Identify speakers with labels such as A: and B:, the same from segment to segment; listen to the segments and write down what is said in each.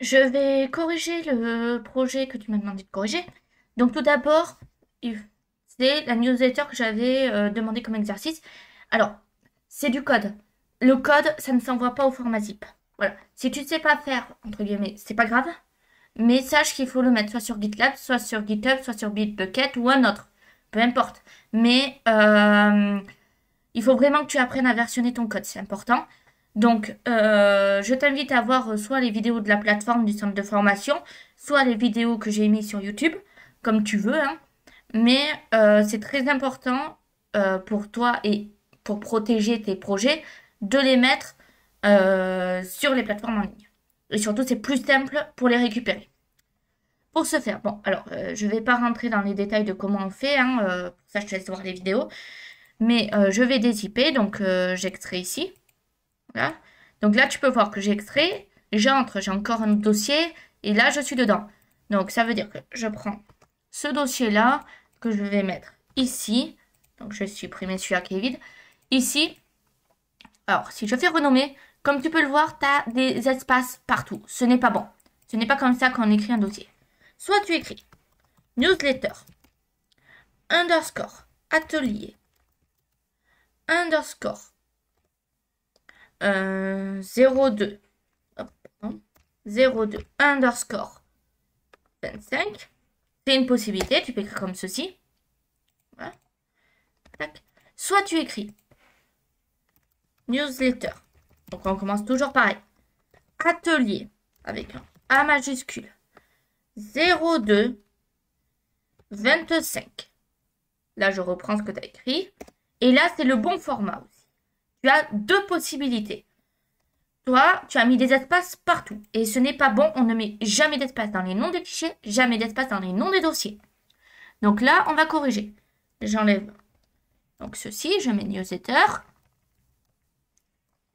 A: Je vais corriger le projet que tu m'as demandé de corriger. Donc tout d'abord, c'est la newsletter que j'avais demandé comme exercice. Alors, c'est du code. Le code, ça ne s'envoie pas au format zip. Voilà. Si tu ne sais pas faire, entre guillemets, c'est pas grave. Mais sache qu'il faut le mettre soit sur GitLab, soit sur GitHub, soit sur Bitbucket ou un autre. Peu importe. Mais il faut vraiment que tu apprennes à versionner ton code, c'est important. Donc, je t'invite à voir soit les vidéos de la plateforme du centre de formation, soit les vidéos que j'ai mises sur YouTube, comme tu veux, hein. Mais c'est très important pour toi et pour protéger tes projets de les mettre sur les plateformes en ligne. Et surtout, c'est plus simple pour les récupérer. Pour ce faire, bon, alors, je ne vais pas rentrer dans les détails de comment on fait, hein, pour ça, je te laisse voir les vidéos. Mais je vais dézipper, donc j'extrais ici. Voilà. Donc là, tu peux voir que j'ai extrait, j'entre, j'ai encore un dossier, et là, je suis dedans. Donc ça veut dire que je prends ce dossier-là, que je vais mettre ici. Donc je vais supprimer celui-là qui est vide. Ici, alors si je fais renommer, comme tu peux le voir, tu as des espaces partout. Ce n'est pas bon. Ce n'est pas comme ça qu'on écrit un dossier. Soit tu écris newsletter, underscore, atelier, underscore, 02, hop, non, 02 underscore 25. C'est une possibilité, tu peux écrire comme ceci. Voilà. Tac. Soit tu écris newsletter. Donc on commence toujours pareil. Atelier avec un A majuscule. 02 25. Là, je reprends ce que tu as écrit. Et là, c'est le bon format aussi. Tu as deux possibilités. Toi, tu as mis des espaces partout. Et ce n'est pas bon. On ne met jamais d'espace dans les noms des fichiers, jamais d'espace dans les noms des dossiers. Donc là, on va corriger. J'enlève donc ceci. Je mets newsletter.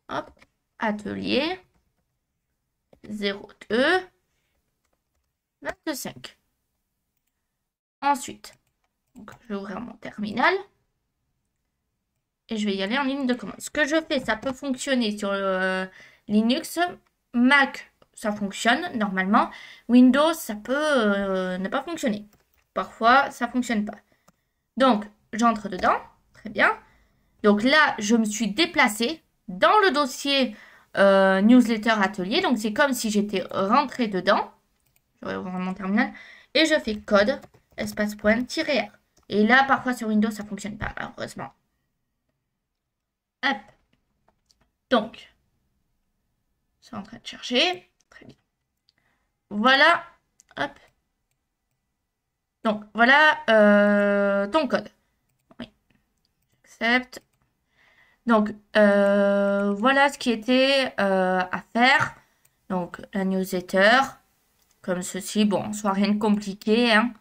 A: Hop. Atelier. 02 25. Ensuite, donc, je vais ouvrir mon terminal. Et je vais y aller en ligne de commande. Ce que je fais, ça peut fonctionner sur Linux. Mac, ça fonctionne normalement. Windows, ça peut ne pas fonctionner. Parfois, ça ne fonctionne pas. Donc, j'entre dedans. Très bien. Donc là, je me suis déplacée dans le dossier newsletter atelier. Donc, c'est comme si j'étais rentrée dedans. Je vais ouvrir mon terminal. Et je fais code, espace point, -r. Et là, parfois sur Windows, ça ne fonctionne pas, malheureusement. Hop. Donc, c'est en train de chercher. Très bien. Voilà. Hop. Donc, voilà ton code. Oui. Accepte. Donc, voilà ce qui était à faire. Donc, la newsletter, comme ceci. Bon, soit rien de compliqué, hein.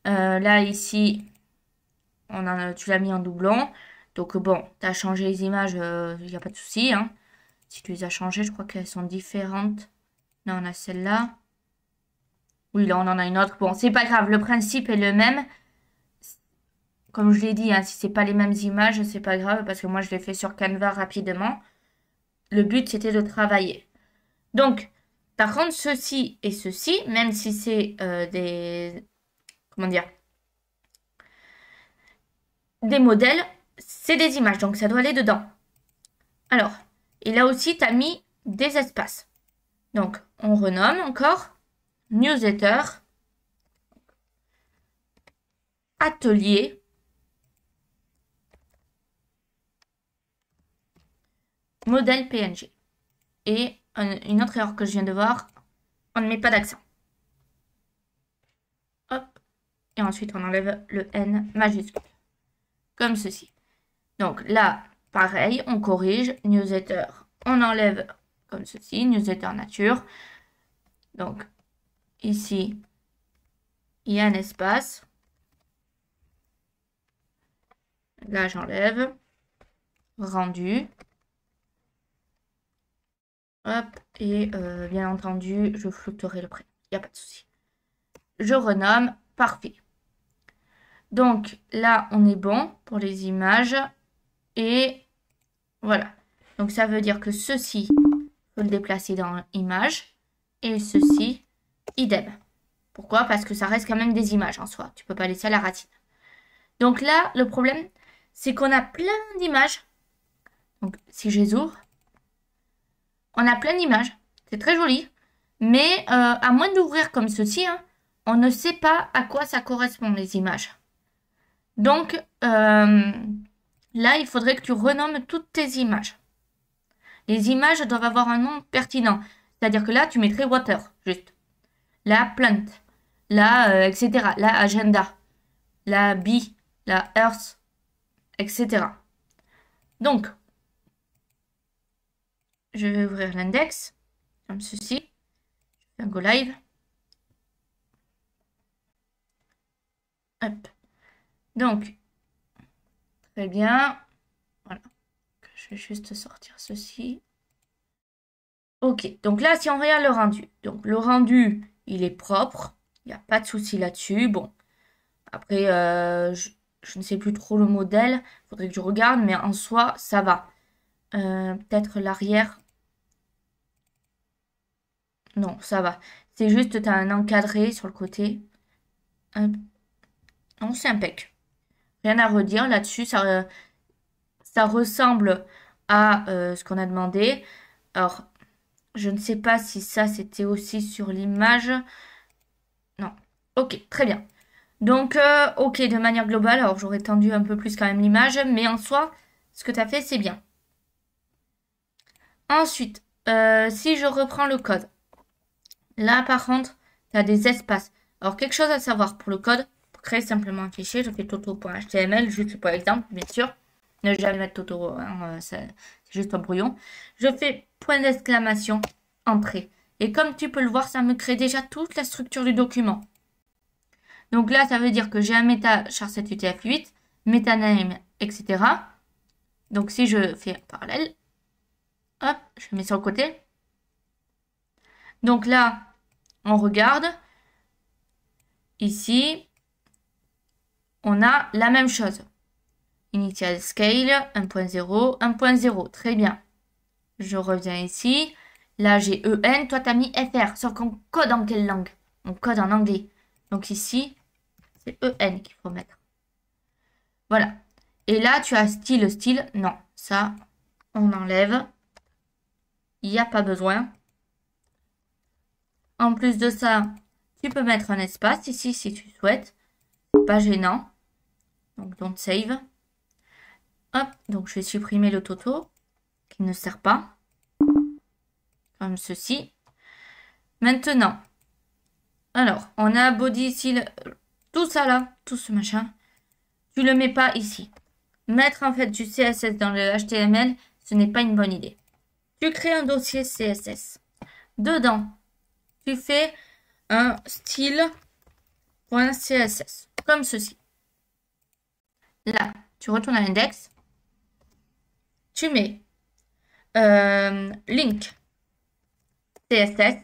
A: Là, ici, tu l'as mis en doublon. Donc, bon, tu as changé les images, il n'y a pas de souci, hein. Si tu les as changées, je crois qu'elles sont différentes. Là, on a celle-là. Oui, là, on en a une autre. Bon, c'est pas grave, le principe est le même. Comme je l'ai dit, hein, si c'est pas les mêmes images, c'est pas grave parce que moi, je l'ai fait sur Canva rapidement. Le but, c'était de travailler. Donc, par contre, ceci et ceci, même si c'est des... Comment dire? Des modèles, c'est des images, donc ça doit aller dedans. Alors, et là aussi, tu as mis des espaces. Donc, on renomme encore. Newsletter. Atelier. Modèle PNG. Et une autre erreur que je viens de voir, on ne met pas d'accent. Hop. Et ensuite, on enlève le N majuscule. Comme ceci. Donc là, pareil, on corrige. Newsletter, on enlève comme ceci. Newsletter nature. Donc, ici, il y a un espace. Là, j'enlève. Rendu. Hop. Et bien entendu, je flouterai le prénom. Il n'y a pas de souci. Je renomme. Parfait. Donc là, on est bon pour les images. Et voilà. Donc ça veut dire que ceci, il faut le déplacer dans image. Et ceci, idem. Pourquoi? Parce que ça reste quand même des images en soi. Tu peux pas laisser à la racine. Donc là, le problème, c'est qu'on a plein d'images. Donc si je les ouvre, on a plein d'images. C'est très joli. Mais à moins d'ouvrir comme ceci, hein, on ne sait pas à quoi ça correspond les images. Donc là, il faudrait que tu renommes toutes tes images. Les images doivent avoir un nom pertinent. C'est-à-dire que là, tu mettrais water, juste. La plant, la etc. La agenda, la bee, la earth, etc. Donc, je vais ouvrir l'index, comme ceci. Je fais un go live. Hop. Donc, très bien. Voilà. Je vais juste sortir ceci. Ok, donc là, si on regarde le rendu. Donc, le rendu, il est propre. Il n'y a pas de souci là-dessus. Bon, après, je ne sais plus trop le modèle. Il faudrait que je regarde, mais en soi, ça va. Peut-être l'arrière. Non, ça va. C'est juste, tu as un encadré sur le côté. Hop. Non, c'est impec. Rien à redire là-dessus. Ça ressemble à ce qu'on a demandé. Alors, je ne sais pas si ça, c'était aussi sur l'image. Non. Ok, très bien. Donc, ok, de manière globale, alors j'aurais tendu un peu plus quand même l'image, mais en soi, ce que tu as fait, c'est bien. Ensuite, si je reprends le code, là par contre, tu as des espaces. Alors, quelque chose à savoir pour le code, pour créer simplement un fichier, je fais toto.html, juste pour exemple, bien sûr. Ne jamais mettre toto, hein, c'est juste un brouillon. Je fais point d'exclamation, entrée. Et comme tu peux le voir, ça me crée déjà toute la structure du document. Donc là, ça veut dire que j'ai un meta char7 UTF-8, metaname, etc. Donc si je fais un parallèle, hop, je le mets sur le côté. Donc là, on regarde. Ici, on a la même chose. Initial scale, 1.0, 1.0. Très bien. Je reviens ici. Là, j'ai EN. Toi, tu as mis FR. Sauf qu'on code en quelle langue? On code en anglais. Donc ici, c'est EN qu'il faut mettre. Voilà. Et là, tu as style. Non, ça, on enlève. Il n'y a pas besoin. En plus de ça, tu peux mettre un espace ici si tu souhaites. Pas gênant. Donc, don't save. Hop, donc je vais supprimer le toto qui ne sert pas. Comme ceci. Maintenant, alors, on a body ici, tout ça là, tout ce machin. Tu le mets pas ici. Mettre en fait du CSS dans le HTML, ce n'est pas une bonne idée. Tu crées un dossier CSS. Dedans, tu fais un style.css, comme ceci. Là, tu retournes à l'index. Tu mets link CSS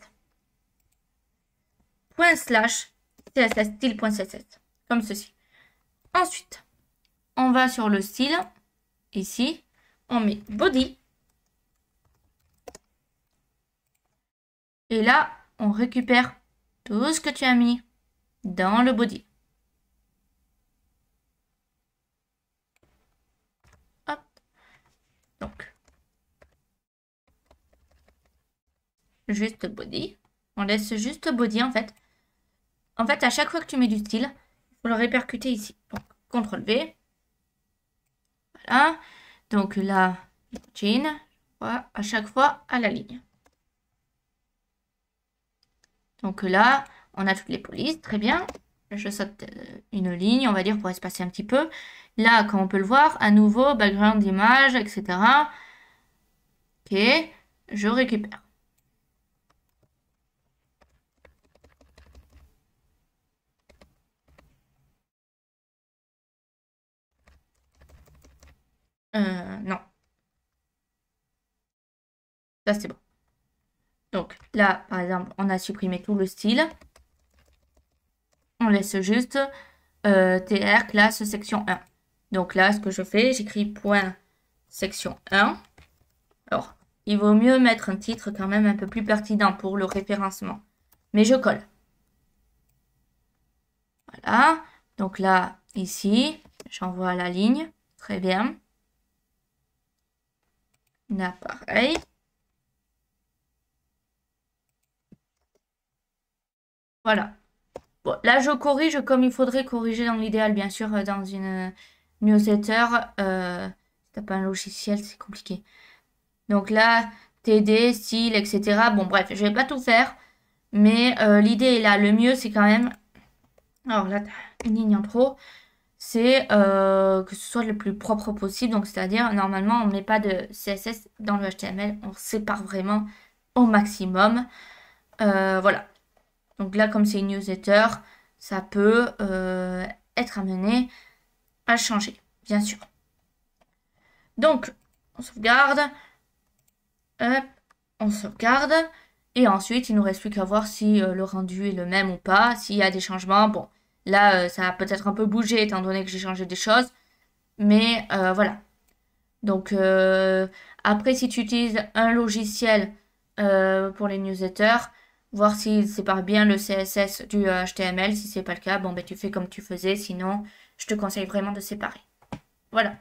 A: ./CSS style.css, comme ceci. Ensuite, on va sur le style. Ici, on met body. Et là, on récupère tout ce que tu as mis dans le body. Hop. Donc, juste body. On laisse juste body en fait. En fait, à chaque fois que tu mets du style, il faut le répercuter ici. Donc, CTRL V. Voilà. Donc là, chain. Voilà, à chaque fois à la ligne. Donc là, on a toutes les polices, très bien. Je saute une ligne, on va dire, pour espacer un petit peu. Là, comme on peut le voir, à nouveau, background d'image, etc. Ok, je récupère. Non. Ça, c'est bon. Donc là, par exemple, on a supprimé tout le style. On laisse juste TR, classe, section 1. Donc là, ce que je fais, j'écris point section 1. Alors, il vaut mieux mettre un titre quand même un peu plus pertinent pour le référencement. Mais je colle. Voilà. Donc là, ici, j'envoie la ligne. Très bien. Là, pareil. Voilà. Bon, là, je corrige comme il faudrait corriger dans l'idéal, bien sûr, dans une newsletter. Si t'as pas un logiciel, c'est compliqué. Donc là, TD, style, etc. Bon, bref, je vais pas tout faire. Mais l'idée est là. Le mieux, c'est quand même... Alors là, t'as une ligne en trop. C'est que ce soit le plus propre possible. Donc, c'est-à-dire, normalement, on ne met pas de CSS dans le HTML. On sépare vraiment au maximum. Voilà. Donc là, comme c'est une newsletter, ça peut être amené à changer, bien sûr. Donc, on sauvegarde. Hop, on sauvegarde. Et ensuite, il nous reste plus qu'à voir si le rendu est le même ou pas. S'il y a des changements, bon, là, ça a peut-être un peu bougé étant donné que j'ai changé des choses. Mais voilà. Donc, après, si tu utilises un logiciel pour les newsletters, voir s'il sépare bien le CSS du HTML. Si c'est pas le cas, bon, ben, tu fais comme tu faisais. Sinon, je te conseille vraiment de séparer. Voilà.